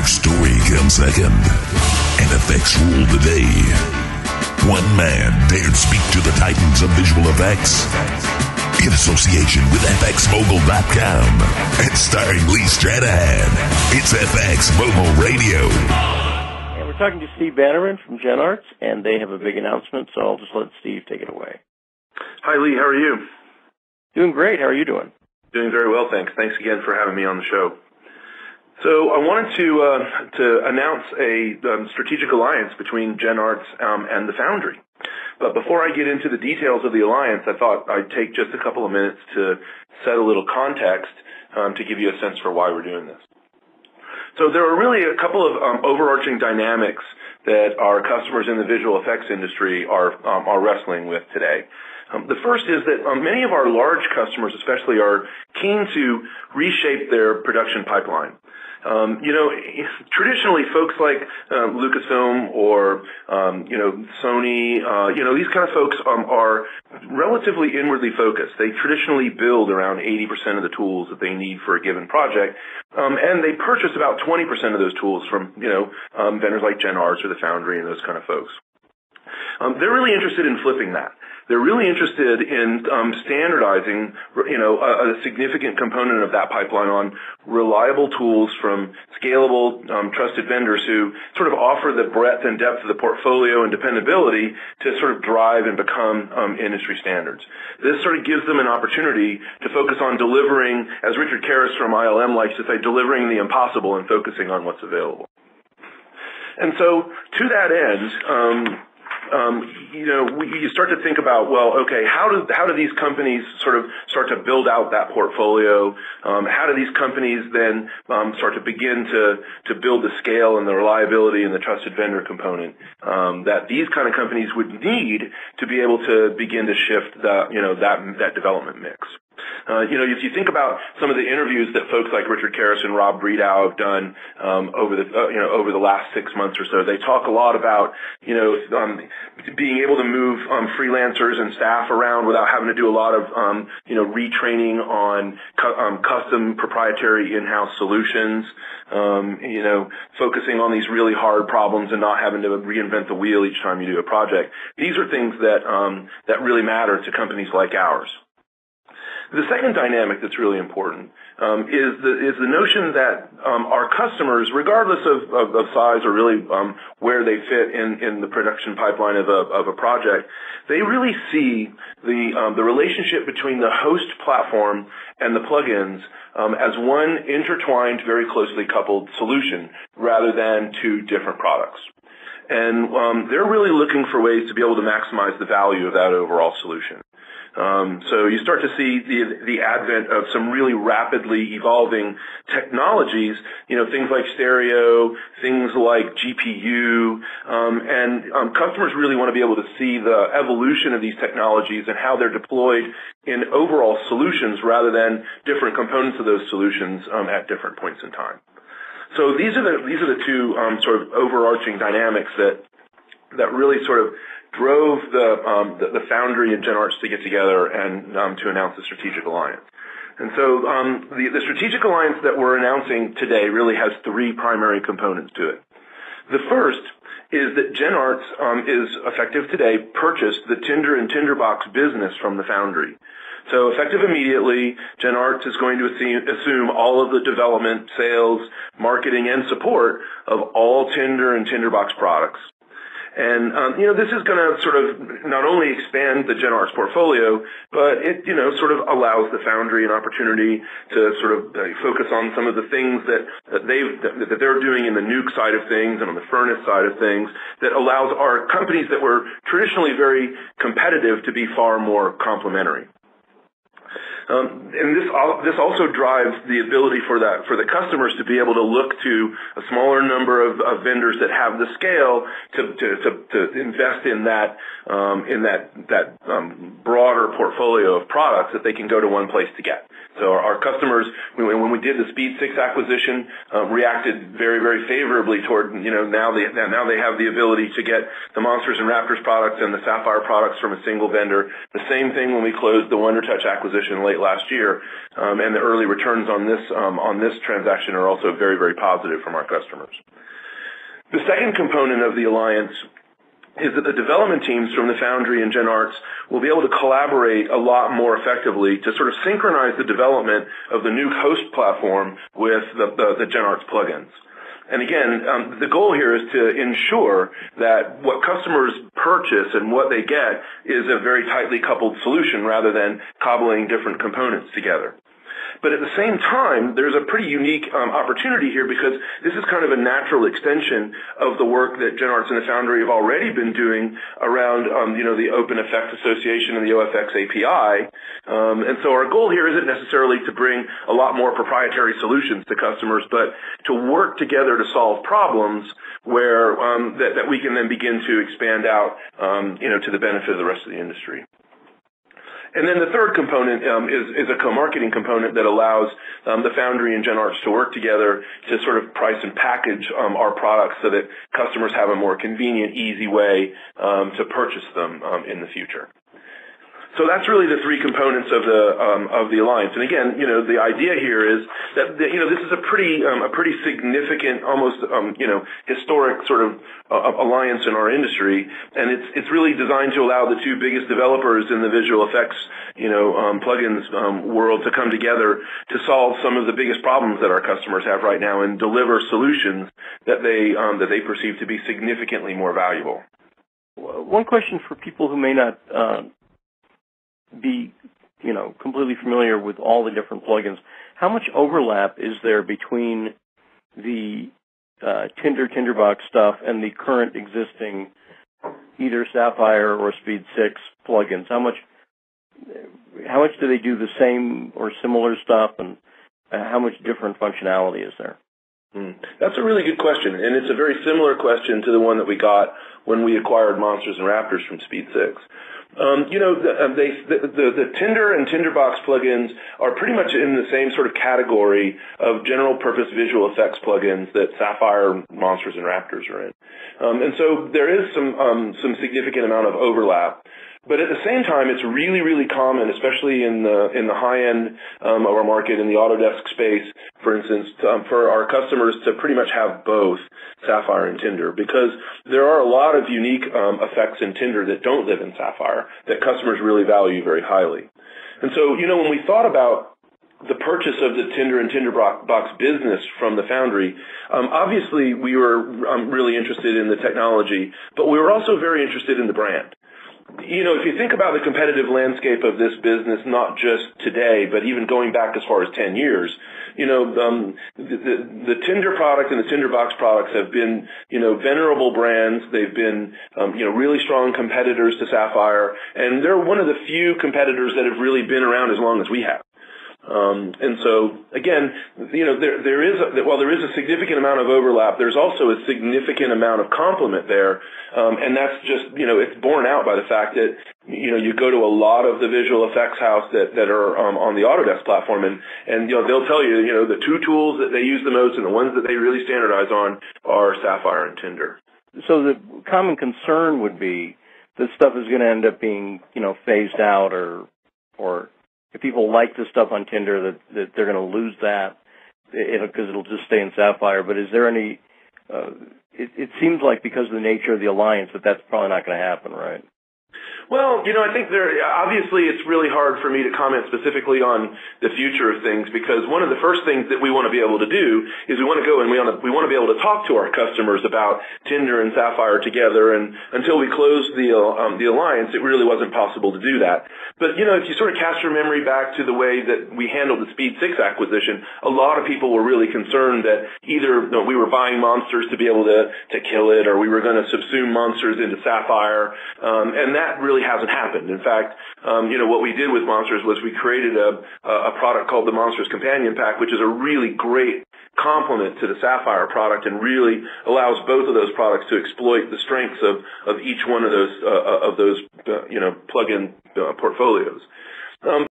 Their story comes second, and effects rule the day. One man dared speak to the titans of visual effects in association with FXMogul.com and starring Lee Stranahan. It's FXMogul Radio. And we're talking to Steve Bannerman from GenArts, and they have a big announcement, so I'll just let Steve take it away. Hi, Lee. How are you? Doing great. How are you doing? Doing very well, thanks. Thanks again for having me on the show. So I wanted to announce a strategic alliance between GenArts and the Foundry. But before I get into the details of the alliance, I thought I'd take just a couple of minutes to set a little context to give you a sense for why we're doing this. So there are really a couple of overarching dynamics that our customers in the visual effects industry are wrestling with today. The first is that many of our large customers especially are keen to reshape their production pipeline. Traditionally folks like Lucasfilm or, Sony, these kind of folks are relatively inwardly focused. They traditionally build around 80% of the tools that they need for a given project, and they purchase about 20% of those tools from, vendors like GenArts or the Foundry and those kind of folks. They're really interested in flipping that. They're really interested in standardizing, a significant component of that pipeline on reliable tools from scalable, trusted vendors who sort of offer the breadth and depth of the portfolio and dependability to sort of drive and become industry standards. This sort of gives them an opportunity to focus on delivering, as Richard Karras from ILM likes to say, delivering the impossible and focusing on what's available. And so to that end, you start to think about, well, okay, how do these companies sort of start to build out that portfolio? How do these companies then start to begin to build the scale and the reliability and the trusted vendor component that these kind of companies would need to be able to begin to shift that development mix? If you think about some of the interviews that folks like Richard Karras and Rob Breedow have done over the last 6 months or so, they talk a lot about being able to move freelancers and staff around without having to do a lot of retraining on custom proprietary in-house solutions. Focusing on these really hard problems and not having to reinvent the wheel each time you do a project. These are things that really matter to companies like ours. The second dynamic that's really important is the notion that our customers, regardless of size or really where they fit in the production pipeline of a project, they really see the relationship between the host platform and the plugins as one intertwined, very closely coupled solution rather than two different products. And they're really looking for ways to be able to maximize the value of that overall solution. So you start to see the advent of some really rapidly evolving technologies, things like stereo, things like GPU, and customers really want to be able to see the evolution of these technologies and how they're deployed in overall solutions rather than different components of those solutions at different points in time. So these are the two sort of overarching dynamics that really sort of drove the Foundry and GenArts to get together and to announce the strategic alliance. And so the strategic alliance that we're announcing today really has three primary components to it. The first is that GenArts is effective today purchased the Tinder and Tinderbox business from the Foundry. So effective immediately, GenArts is going to assume all of the development, sales, marketing, and support of all Tinder and Tinderbox products. And, this is going to sort of not only expand the GenArts portfolio, but it, sort of allows the Foundry an opportunity to sort of focus on some of the things that they're doing in the Nuke side of things and on the Furnace side of things that allows our companies that were traditionally very competitive to be far more complementary. And this also drives the ability for the customers to be able to look to a smaller number of vendors that have the scale to invest in that broader portfolio of products that they can go to one place to get. So our customers, when we did the Speed 6 acquisition, reacted very, very favorably toward, now they have the ability to get the Monsters and Raptors products and the Sapphire products from a single vendor. The same thing when we closed the WonderTouch acquisition late last year, and the early returns on this transaction are also very, very positive from our customers. The second component of the alliance is that the development teams from the Foundry and GenArts will be able to collaborate a lot more effectively to sort of synchronize the development of the new host platform with the GenArts plugins. And again, the goal here is to ensure that what customers purchase and what they get is a very tightly coupled solution rather than cobbling different components together. But at the same time, there's a pretty unique opportunity here because this is kind of a natural extension of the work that GenArts and the Foundry have already been doing around, the Open Effect Association and the OFX API. And so our goal here isn't necessarily to bring a lot more proprietary solutions to customers, but to work together to solve problems where that we can then begin to expand out, to the benefit of the rest of the industry. And then the third component is a co-marketing component that allows the Foundry and GenArts to work together to sort of price and package our products so that customers have a more convenient, easy way to purchase them in the future. So that's really the three components of the alliance. And again, the idea here is that this is a pretty significant, almost historic sort of alliance in our industry, and it's really designed to allow the two biggest developers in the visual effects plugins world to come together to solve some of the biggest problems that our customers have right now and deliver solutions that they perceive to be significantly more valuable. One question for people who may not be, completely familiar with all the different plugins. How much overlap is there between the Tinderbox stuff and the current existing either Sapphire or Speed 6 plugins? How much do they do the same or similar stuff, and how much different functionality is there? That's a really good question, and it's a very similar question to the one that we got when we acquired Monsters and Raptors from Speed 6. The Tinder and Tinderbox plugins are pretty much in the same sort of category of general purpose visual effects plugins that Sapphire, Monsters, and Raptors are in. And so there is some significant amount of overlap. But at the same time, it's really, really common, especially in the high end of our market, in the Autodesk space, for instance, for our customers to pretty much have both Sapphire and Tinder, because there are a lot of unique effects in Tinder that don't live in Sapphire that customers really value very highly. And so, when we thought about the purchase of the Tinder and Tinderbox business from the Foundry, obviously we were really interested in the technology, but we were also very interested in the brand. If you think about the competitive landscape of this business, not just today, but even going back as far as 10 years, the Tinder product and the Tinderbox products have been, venerable brands. They've been, really strong competitors to Sapphire, and they're one of the few competitors that have really been around as long as we have. And so, again, while there is a significant amount of overlap, there's also a significant amount of complement there, and that's just, it's borne out by the fact that, you go to a lot of the visual effects house that are on the Autodesk platform, and they'll tell you, the two tools that they use the most and the ones that they really standardize on are Sapphire and Tinder. So the common concern would be this stuff is going to end up being, phased out, or if people like the stuff on Tinder, that they're going to lose that because it'll just stay in Sapphire. But is there any? It seems like because of the nature of the alliance that's probably not going to happen, right? Well, I think obviously it's really hard for me to comment specifically on the future of things, because one of the first things that we want to be able to do is we want to go and we want to be able to talk to our customers about Tinder and Sapphire together, and until we closed the alliance, it really wasn't possible to do that. But, if you sort of cast your memory back to the way that we handled the Speed 6 acquisition, a lot of people were really concerned that either we were buying Monsters to be able to kill it, or we were going to subsume Monsters into Sapphire, and that really hasn't happened. In fact, what we did with Monsters was we created a product called the Monsters Companion Pack, which is a really great complement to the Sapphire product and really allows both of those products to exploit the strengths of each one of those plug-in portfolios.